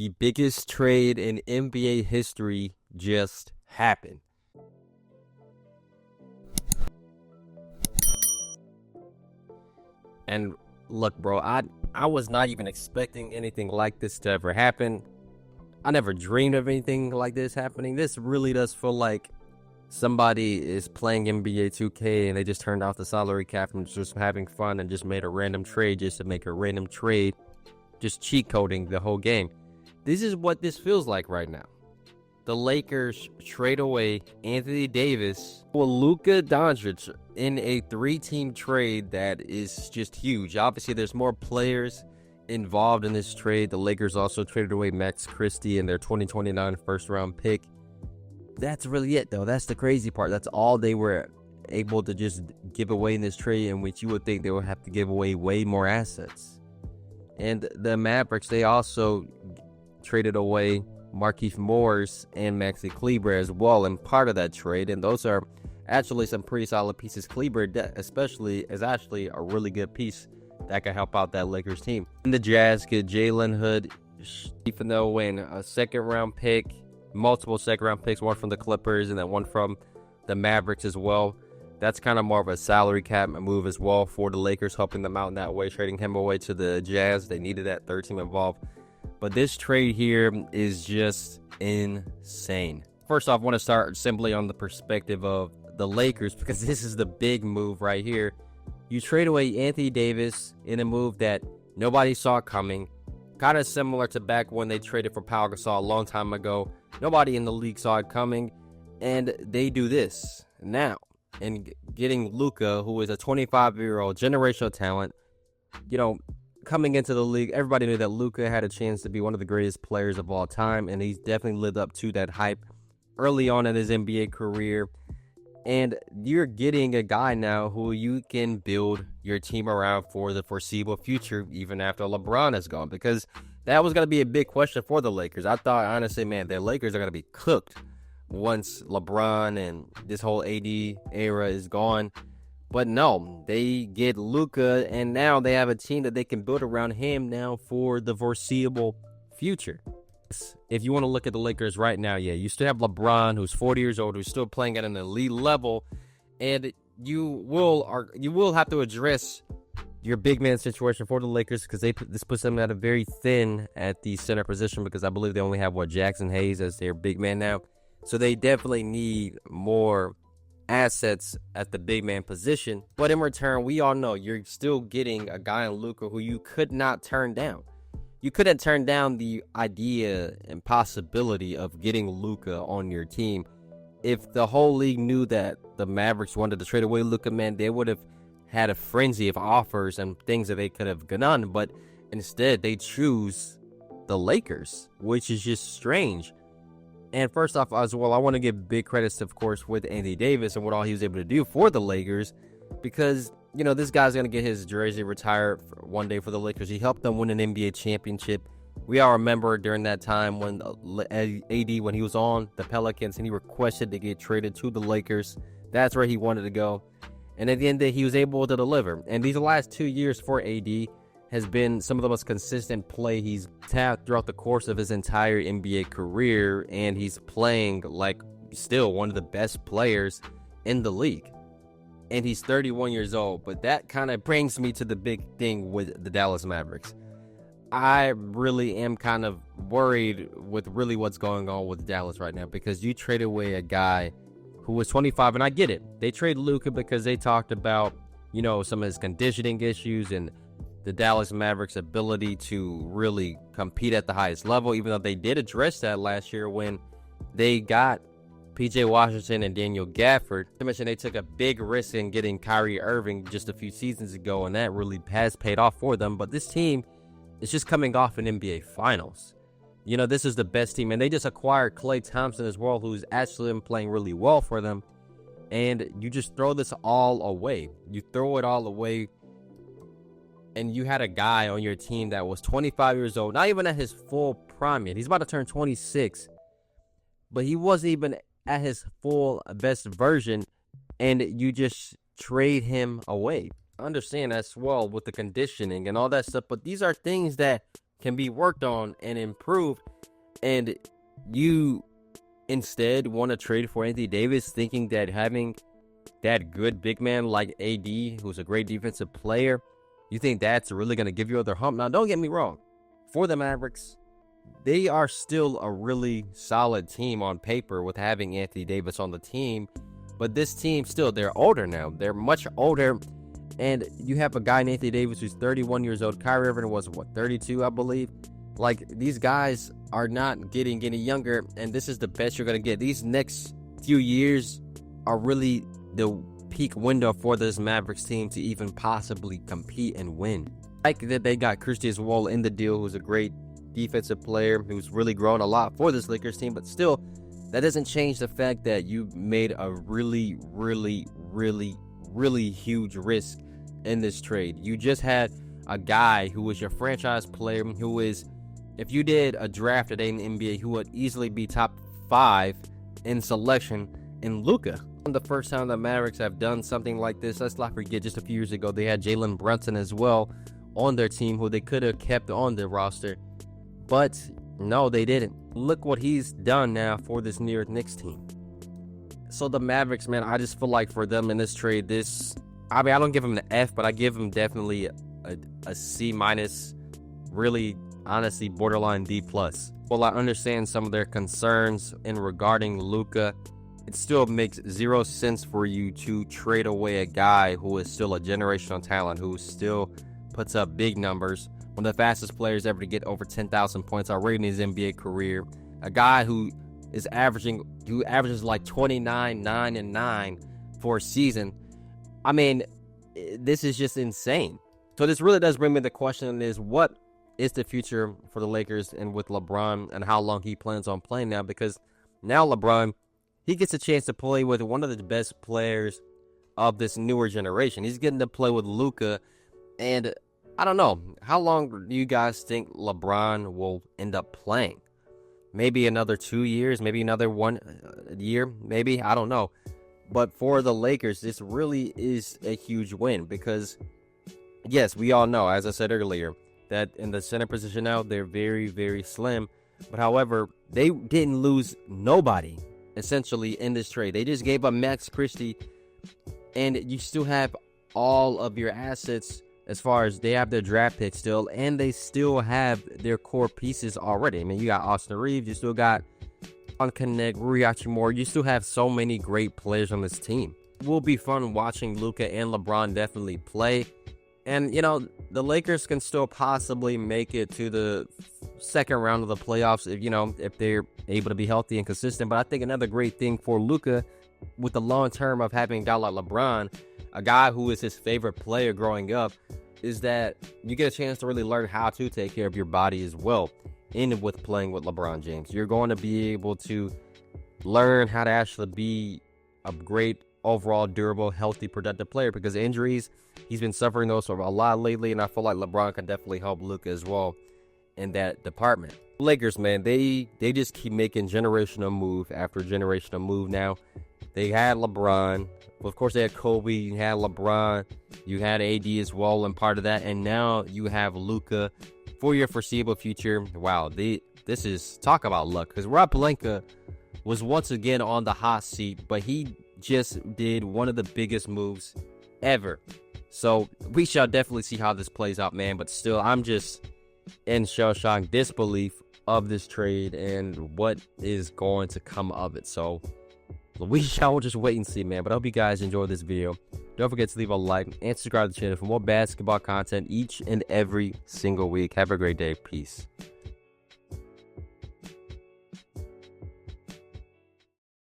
The biggest trade in NBA history just happened. And look, bro, I was not even expecting anything like this to ever happen. I never dreamed of anything like this happening. This really does feel like somebody is playing NBA 2K and they just turned off the salary cap and just having fun and just made a random trade just to make a random trade, just cheat coding the whole game. This is what this feels like right now. The Lakers trade away Anthony Davis for Luka Doncic in a 3-team trade that is just huge. Obviously, there's more players involved in this trade. The Lakers also traded away Max Christie and their 2029 first-round pick. That's really it, though. That's the crazy part. That's all they were able to just give away in this trade, in which you would think they would have to give away way more assets. And the Mavericks, they also traded away Markieff Morris and Maxi Kleber as well in part of that trade, and those are actually some pretty solid pieces. Kleber especially is actually a really good piece that can help out that Lakers team. And the Jazz get Jalen Hood, even though when a second-round pick, multiple second-round picks, one from the Clippers and then one from the Mavericks as well. That's kind of more of a salary cap move as well for the Lakers, helping them out in that way, trading him away to the Jazz. They needed that third team involved. But this trade here is just insane. First off, I want to start simply on the perspective of the Lakers, because this is the big move right here. You trade away Anthony Davis in a move that nobody saw coming. Kind of similar to back when they traded for Pau Gasol a long time ago. Nobody in the league saw it coming. And they do this now. And getting Luka, who is a 25-year-old generational talent, coming into the league, everybody knew that Luka had a chance to be one of the greatest players of all time, and he's definitely lived up to that hype early on in his NBA career. And you're getting a guy now who you can build your team around for the foreseeable future, even after LeBron is gone, because that was going to be a big question for the Lakers. I thought, honestly, man, the Lakers are going to be cooked once LeBron and this whole AD era is gone. But no, they get Luka, and now they have a team that they can build around him now for the foreseeable future. If you want to look at the Lakers right now, yeah, you still have LeBron, who's 40 years old, who's still playing at an elite level, and you will have to address your big man situation for the Lakers, because this puts them at a very thin at the center position, because I believe they only have Jackson Hayes as their big man now. So they definitely need more assets at the big man position. But in return, we all know you're still getting a guy in Luka who you could not turn down. You couldn't turn down the idea and possibility of getting Luka on your team. If the whole league knew that the Mavericks wanted to trade away Luka, man, they would have had a frenzy of offers and things that they could have done. But instead, they choose the Lakers, which is just strange. And first off, as well, I want to give big credits, of course, with Anthony Davis and what all he was able to do for the Lakers, because, this guy's going to get his jersey retired one day for the Lakers. He helped them win an NBA championship. We all remember during that time when AD, when he was on the Pelicans and he requested to get traded to the Lakers. That's where he wanted to go. And at the end of the day, he was able to deliver. And these last 2 years for AD has been some of the most consistent play he's had throughout the course of his entire NBA career, and he's playing like still one of the best players in the league. And he's 31 years old, but that kind of brings me to the big thing with the Dallas Mavericks. I really am kind of worried with really what's going on with Dallas right now, because you traded away a guy who was 25, and I get it. They traded Luka because they talked about, some of his conditioning issues and the Dallas Mavericks' ability to really compete at the highest level, even though they did address that last year when they got PJ Washington and Daniel Gafford. I mentioned they took a big risk in getting Kyrie Irving just a few seasons ago, and that really has paid off for them. But this team is just coming off an NBA Finals. This is the best team, and they just acquired Klay Thompson as well, who's actually been playing really well for them. And you just throw this all away. You throw it all away. And you had a guy on your team that was 25 years old, not even at his full prime yet. He's about to turn 26, but he wasn't even at his full best version, and you just trade him away. I understand as well with the conditioning and all that stuff, but these are things that can be worked on and improved, and you instead want to trade for Anthony Davis, thinking that having that good big man like AD, who's a great defensive player, you think that's really going to give you other hump? Now, don't get me wrong. For the Mavericks, they are still a really solid team on paper with having Anthony Davis on the team. But this team still, they're older now. They're much older. And you have a guy, Anthony Davis, who's 31 years old. Kyrie Irving was, 32, I believe? Like, these guys are not getting any younger, and this is the best you're going to get. These next few years are really the peak window for this Mavericks team to even possibly compete and win. Like that they got Christian Wall in the deal, who's a great defensive player, who's really grown a lot for this Lakers team, but still, that doesn't change the fact that you made a really, really, really, really huge risk in this trade. You just had a guy who was your franchise player, who is, if you did a draft today in the NBA, who would easily be top 5 in selection in Luka. The first time the Mavericks have done something like this, let's not forget, just a few years ago, they had Jalen Brunson as well on their team, who they could have kept on their roster. But no, they didn't. Look what he's done now for this New York Knicks team. So the Mavericks, man, I just feel like for them in this trade, I don't give them an F, but I give them definitely a C minus, really, honestly, borderline D plus. Well, I understand some of their concerns in regarding Luka. It still makes zero sense for you to trade away a guy who is still a generational talent, who still puts up big numbers, one of the fastest players ever to get over 10,000 points already in his NBA career, a guy who averages like 29, 9, and 9 for a season. I mean, this is just insane. So this really does bring me the question is, what is the future for the Lakers and with LeBron, and how long he plans on playing now? Because now LeBron, he gets a chance to play with one of the best players of this newer generation. He's getting to play with Luka, and I don't know, how long do you guys think LeBron will end up playing? Maybe another 2 years, maybe another 1 year, maybe, I don't know. But for the Lakers, this really is a huge win because, yes, we all know, as I said earlier, that in the center position now, they're very, very slim. But however, they didn't lose nobody, essentially, in this trade. They just gave up Max Christie, and you still have all of your assets as far as they have their draft pick still, and they still have their core pieces already. I mean, you got Austin Reeves, you still got Connect, Rui Hachimura. You still have so many great players on this team. It will be fun watching Luka and LeBron definitely play. And, you know, the Lakers can still possibly make it to the second round of the playoffs if they're able to be healthy and consistent. But I think another great thing for Luka with the long term of having a guy like LeBron, a guy who is his favorite player growing up, is that you get a chance to really learn how to take care of your body as well. In with playing with LeBron James, you're going to be able to learn how to actually be a great overall durable, healthy, productive player, because injuries, he's been suffering those for a lot lately, and I feel like LeBron can definitely help Luka as well in that department. Lakers, man, they just keep making generational move after generational move now. They had LeBron, of course they had Kobe, you had LeBron, you had AD as well, and part of that, and now you have Luka for your foreseeable future. Wow, this is, talk about luck, because Rob Pelinka was once again on the hot seat, but he just did one of the biggest moves ever. So we shall definitely see how this plays out, man. But still, I'm just in shell-shock disbelief of this trade and what is going to come of it. So we shall just wait and see, man. But I hope you guys enjoyed this video. Don't forget to leave a like and subscribe to the channel for more basketball content each and every single week. Have a great day. Peace.